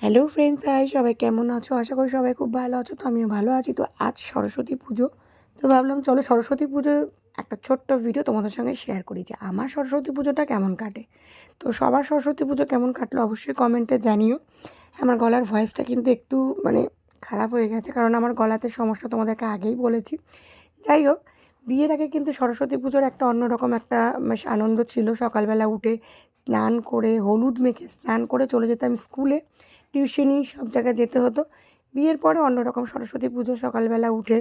Hello friends, high সবাই কেমন আছো? আশা করি সবাই খুব ভালো আছো। তো আমিও ভালো আছি। তো আজ সরস্বতী পুজো। তো ভাবলাম চলো সরস্বতী পুজোর একটা ছোট্ট ভিডিও তোমাদের সঙ্গে শেয়ার করি যে আমার সরস্বতী পুজোটা কেমন কাটে। তো সবার সরস্বতী পুজো কেমন কাটলো অবশ্যই কমেন্টে জানিও। আমার গলার ভয়েসটা কিন্তু একটু মানে খারাপ হয়ে গেছে, কারণ আমার গলাতে সমস্যা তোমাদেরকে আগেই বলেছি। যাই হোক, বিয়ের আগে কিন্তু সরস্বতী পুজোর একটা অন্যরকম একটা বেশ আনন্দ ছিল। সকালবেলা উঠে স্নান করে হলুদ মেখে স্নান করে চলে যেতাম স্কুলে, টিউশনি সব জায়গায় যেতে হতো। বিয়ের পরে অন্যরকম সরস্বতী পুজো, সকালবেলা উঠে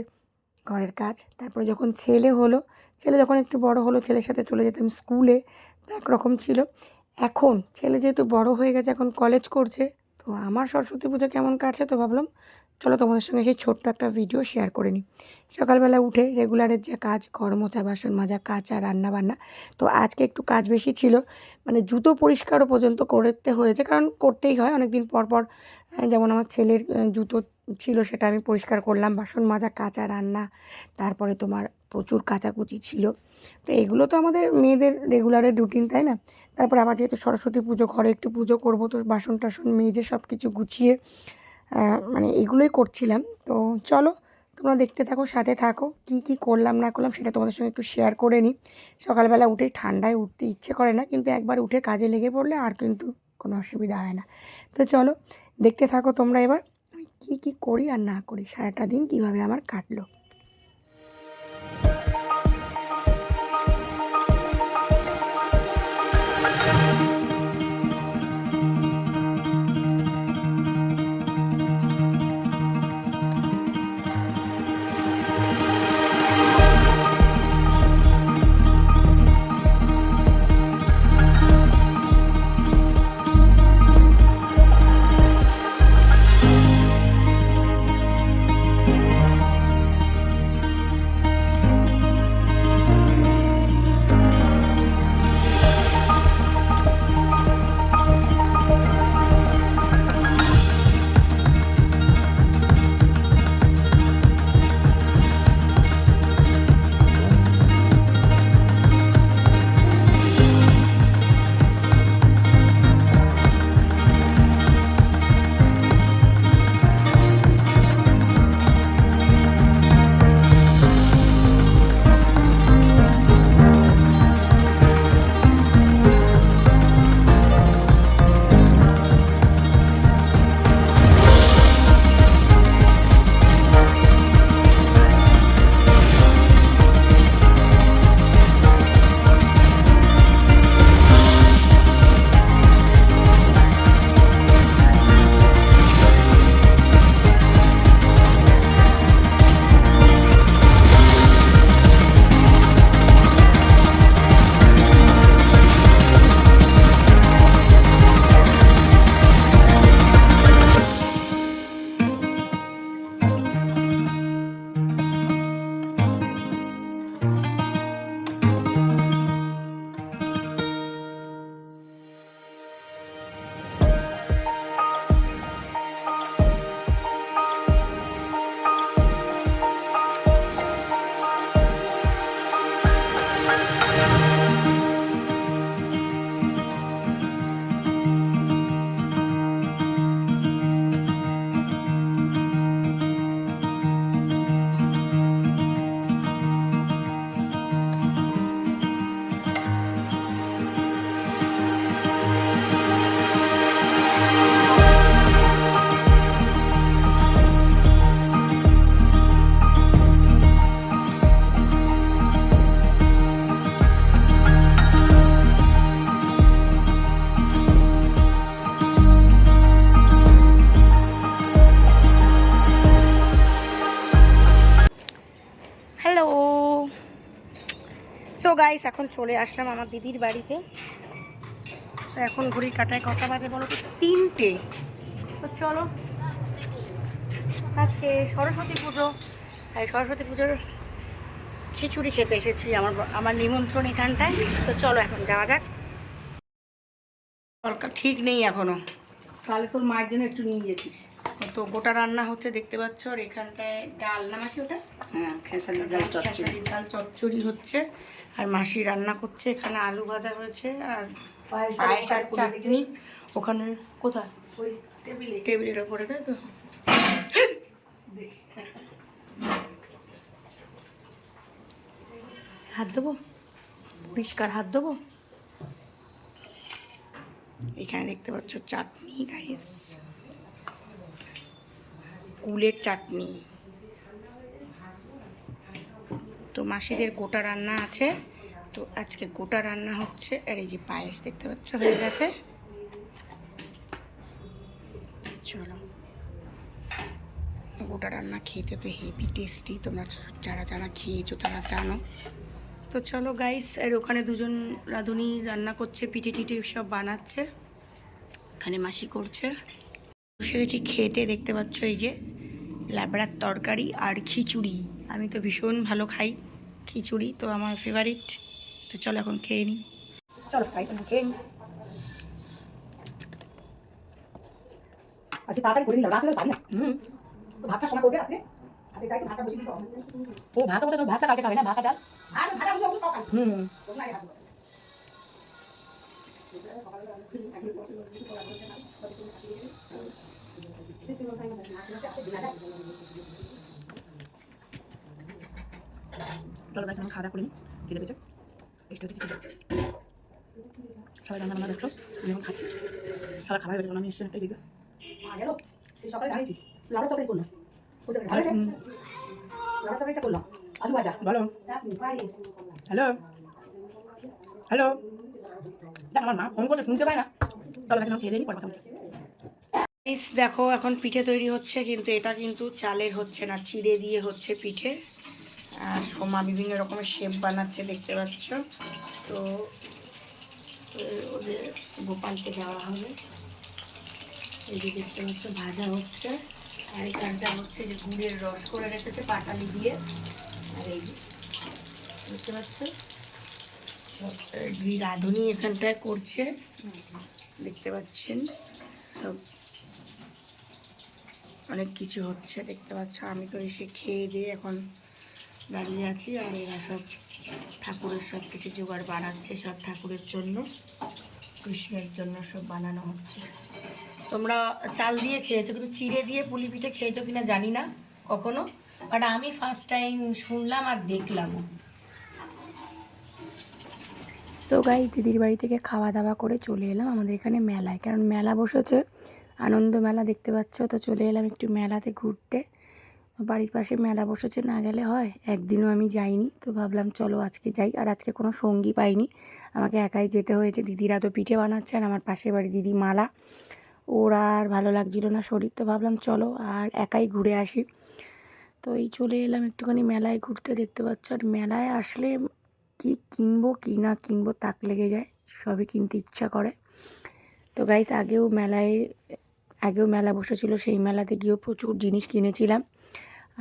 ঘরের কাজ। তারপরে যখন ছেলে হলো, ছেলে যখন একটু বড় হলো, ছেলের সাথে চলে যেতাম স্কুলে, তো একরকম ছিল। এখন ছেলে যেহেতু বড় হয়ে গেছে, এখন কলেজ করছে, তো আমার সরস্বতী পুজো কেমন কাটছে তো ভাবলাম চলো তোমাদের সঙ্গে সেই ছোট্ট একটা ভিডিও শেয়ার করে নিই। সকালবেলা উঠে রেগুলারের যে কাজ, ঘর মোছা, বাসন মাজা, কাচা, রান্না বান্না। তো আজকে একটু কাজ বেশি ছিল, মানে জুতো পরিষ্কারও পর্যন্ত করতে হয়েছে, কারণ করতেই হয় অনেক দিন পর পর। যেমন আমার ছেলের জুতো ছিল, সেটা আমি পরিষ্কার করলাম। বাসন মাজা, কাচা, রান্না, তারপরে তোমার প্রচুর কাচাকুচি ছিল। তো এগুলো তো আমাদের মেয়েদের রেগুলারের রুটিন, তাই না? তারপরে আবার যেহেতু সরস্বতী পুজো, ঘরে একটু পুজো করবো, তো বাসন টাসন মেজে সব কিছু গুছিয়ে মানে এগুলোই করছিলাম। তো চলো তোমরা দেখতে থাকো, সাথে থাকো। কি কি করলাম না করলাম সেটা তোমাদের সঙ্গে একটু শেয়ার করে নিই। সকালবেলা উঠেই ঠান্ডায় উঠতে ইচ্ছে করে না, কিন্তু একবার উঠে কাজে লেগে পড়লে আর কিন্তু কোনো অসুবিধা হয় না। তো চলো দেখতে থাকো তোমরা এবার আমি কী কী করি আর না করি, সারাটা দিন কীভাবে আমার কাটলো। হ্যালো, সো গাইস, এখন চলে আসলাম আমার দিদির বাড়িতে। তো এখন ঘড়ি কাটায় কটা বাজে বলো তো? 3টে। তো চলো, আজকে সরস্বতী পুজো, তাই সরস্বতী পুজোর খিচুড়ি খেতে এসেছি আমার নিমন্ত্রণ এখানটায়। তো চলো এখন যাওয়া যাক। তরকার ঠিক নেই এখনো, তাহলে তোর মায়ের জন্য একটু নিয়ে যেতিস। তো গোটা রান্না হচ্ছে দেখতে পাচ্ছ। আর এখানটায় ডাল না মাসি, ওটা হ্যাঁ, খেসারির ডাল চচ্চড়ি। খেসারির ডাল চচ্চড়ি হচ্ছে, আর মাসি রান্না করছে। এখানে আলু ভাজা হয়েছে আর পায়েস আর চাটনি। ওখানে কোথায়? ওই টেবিলের ওপরে, তাই তো? হাত দেবো, পরিষ্কার হাত দেবো। এখানে দেখতে পাচ্ছ চাটনি গাইস, কুলের চাটনি। তো মাসিদের গোটা রান্না আছে, তো আজকে গোটা রান্না হচ্ছে। আর এই যে পায়েস দেখতে পাচ্ছ হয়ে গেছে। চলো, গোটা রান্না খেতে তো হেভি টেস্টি, তোমরা যারা যারা খেয়েছো তারা জানো। তো চলো গাইস, আর ওখানে দুজন রাঁধুনি রান্না করছে, পিঠে টিঠে সব বানাচ্ছে, এখানে মাসি করছে। বসে গেছি খেতে, দেখতে পাচ্ছ এই যে লাবড়ার তরকারি আর খিচুড়ি। আমি তো ভীষণ ভালো খাই খিচুড়ি, তো আমার ফেভারিট। তো চলো এখন খেয়ে নিই। চলো গাইস এখন খেয়ে নিই। আজকে তাড়াতাড়ি করে নিলাম, রাতে পারি না। ভাতটা সময় করবে রাতে, হাতে তাই ভাতটা বসিয়ে দিতে হবে। ও ভাতটা তো ভাতটা কাটে খাবে না, ভাতটা ডাল। আর ভাতটা আমি সব খাই। তোমরা আগে ভাত খাও। চলো গাইস এখন খাওয়া দাওয়া করে নিই, খেতে পেয়েছে একটু একটু খেতে। সবাই রান্না বান্না দেখছো, আমি এখন খাচ্ছি। সবাই খাবার হয়ে গেছে, আমি এসে একটা দিকে গেল এই সকালে জানিয়েছি লাউড়া তরকারি করলাম, লাউড়া তরকারিটা করলাম, আলু ভাজা, বলো। চাটনি, পায়েস। হ্যালো হ্যালো, দেখ আমার মা ফোন করতে শুনতে পায় না। চলো এখন খেয়ে দিই, পরে কথা বলছি। দেখো এখন পিঠে তৈরি হচ্ছে, কিন্তু এটা কিন্তু চালের হচ্ছে না, চিড়ে দিয়ে হচ্ছে পিঠে। আর সোমা বিভিন্ন রকমের শেপ বানাচ্ছে দেখতে পাচ্ছ। তো ওদের গোপালকে দেওয়া হবে। এই যে দেখতে পাচ্ছ ভাজা হচ্ছে, আর এখানটা হচ্ছে যে গুড়ের রস করে রেখেছে পাটালি দিয়ে। আর এই যে দেখতে পাচ্ছ সব দুই রাঁধুনি এখানটায় করছে, দেখতে পাচ্ছেন সব অনেক কিছু হচ্ছে দেখতে পাচ্ছ। আমি তো এসে খেয়ে দিয়ে এখন দাঁড়িয়ে আছি, আর এরা সব ঠাকুরের সব কিছু জোগাড় বানাচ্ছে, সব ঠাকুরের জন্য, কৃষ্ণের জন্য সব বানানো হচ্ছে। তোমরা চাল দিয়ে খেয়েছো, কিন্তু চিড়ে দিয়ে পুলি পিঠে খেয়েছো কিনা জানি না কখনো, বাট আমি ফার্স্ট টাইম শুনলাম আর দেখলামও। তো গাইস দিদির বাড়ি থেকে খাওয়া দাওয়া করে চলে এলাম আমাদের এখানে মেলায়, কারণ মেলা বসেছে, আনন্দ মেলা দেখতে পাচ্ছ। তো চলে এলাম একটু মেলাতে ঘুরতে। বাড়ির পাশে মেলা বসেছে, না গেলে হয়। একদিনও আমি যাইনি, তো ভাবলাম চলো আজকে যাই। আর আজকে কোনো সঙ্গী পাইনি, আমাকে একাই যেতে হয়েছে। দিদিরা তো পিঠে বানাচ্ছে, আর আমার পাশের বাড়ি দিদি মালা, ওরা আর ভালো লাগছিল না শরীর, তো ভাবলাম চলো আর একাই ঘুরে আসি। তো এই চলে এলাম একটুখানি মেলায় ঘুরতে, দেখতে পাচ্ছ। আর মেলায় আসলে কি কিনবো কি না কিনবো তাক লেগে যায়, সবই কিনতে ইচ্ছা করে। তো গাইস আগেও মেলা বসেছিল, সেই মেলাতে গিয়েও প্রচুর জিনিস কিনেছিলাম,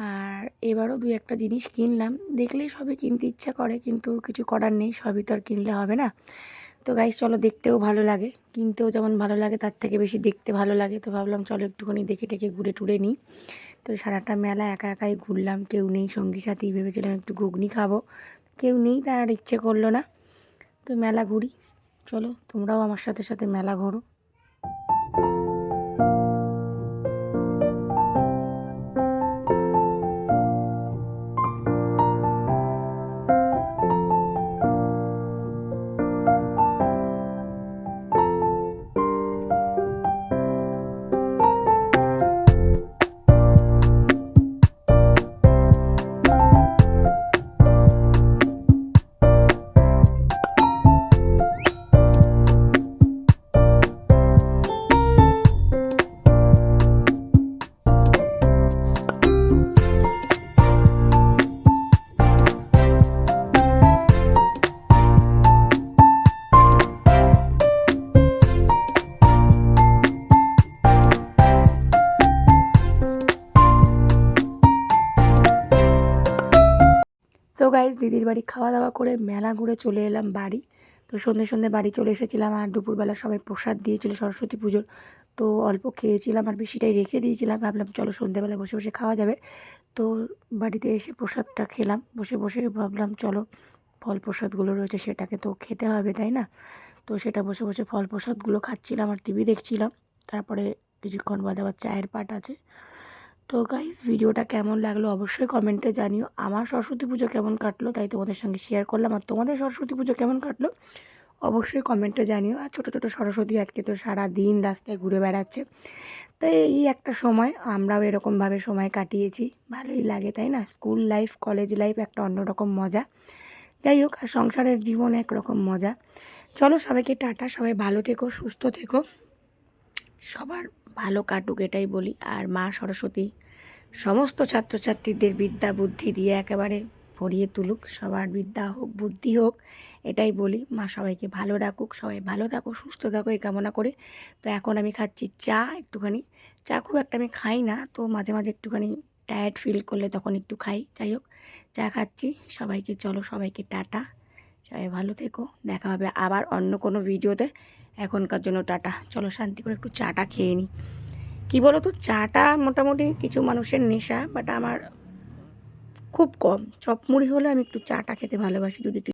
আর এবারও দু একটা জিনিস কিনলাম। দেখলেই সবই কিনতে ইচ্ছা করে, কিন্তু কিছু করার নেই, সবই তো আর কিনলে হবে না। তো গাইস চলো, দেখতেও ভালো লাগে, কিনতেও যেমন ভালো লাগে তার থেকে বেশি দেখতে ভালো লাগে। তো ভাবলাম চলো একটুখানি দেখে টেকে ঘুরে টুরে নিই। তো সারাটা মেলা একা একাই ঘুরলাম, কেউ নেই সঙ্গী সাথী। ভেবেছিলাম একটু ঘুগনি খাবো, কেউ নেই, তার আর ইচ্ছে করলো না। তো মেলা ঘুরি, চলো তোমরাও আমার সাথে সাথে মেলা ঘোরো। সো গাইজ দিদির বাড়ি খাওয়া দাওয়া করে মেলা ঘুরে চলে এলাম বাড়ি। তো সন্ধ্যে সন্ধ্যে বাড়ি চলে এসেছিলাম, আর দুপুরবেলা সবাই প্রসাদ দিয়েছিল সরস্বতী পুজোর, তো অল্প খেয়েছিলাম আর বেশিটাই রেখে দিয়েছিলাম। ভাবলাম চলো সন্ধ্যেবেলা বসে বসে খাওয়া যাবে। তো বাড়িতে এসে প্রসাদটা খেলাম বসে বসে, ভাবলাম চলো ফল প্রসাদগুলো রয়েছে সেটাকে তো খেতে হবে, তাই না? তো সেটা বসে বসে ফল প্রসাদগুলো খাচ্ছিলাম আর টিভি দেখছিলাম। তারপরে কিছুক্ষণ বাদে আবার চায়ের পাট আছে। তো গাইস, ভিডিওটা কেমন লাগলো অবশ্যই কমেন্টে জানিও। আমার সরস্বতী পুজো কেমন কাটলো তাই তোমাদের সঙ্গে শেয়ার করলাম, আর তোমাদের সরস্বতী পুজো কেমন কাটলো অবশ্যই কমেন্টে জানিও। আর ছোটো ছোটো সরস্বতী আজকে তো সারা দিন রাস্তায় ঘুরে বেড়াচ্ছে। তো এই একটা সময় আমরাও এরকমভাবে সময় কাটিয়েছি, ভালোই লাগে তাই না? স্কুল লাইফ, কলেজ লাইফ একটা অন্যরকম মজা। যাই হোক, আর সংসারের জীবন একরকম মজা। চলো, সবাইকে টাটা, সবাই ভালো থেকো, সুস্থ থেকো, সবার ভালো কাটুক এটাই বলি। আর মা সরস্বতী সমস্ত ছাত্রছাত্রীদের বিদ্যা বুদ্ধি দিয়ে একেবারে ভরিয়ে তুলুক, সবার বিদ্যা হোক, বুদ্ধি হোক, এটাই বলি। মা সবাইকে ভালো রাখুক, সবাই ভালো থাকো, সুস্থ থাকো এই কামনা করে। তো এখন আমি খাচ্ছি চা একটুখানি। চা খুব একটা আমি খাই না, তো মাঝে মাঝে একটুখানি টায়ার্ড ফিল করলে তখন একটু খাই। যাই হোক, চা খাচ্ছি। সবাইকে চলো, সবাইকে টাটা, সবাই ভালো থেকো, দেখা হবে আবার অন্য কোনো ভিডিওতে। এখনকার জন্য টাটা। চলো শান্তি করে একটু চাটা খেয়ে নিই। কী বলো তো, চাটা মোটামুটি কিছু মানুষের নেশা, বাট আমার খুব কম। চপ মুড়ি হলে আমি একটু চাটা খেতে ভালোবাসি, যদি একটু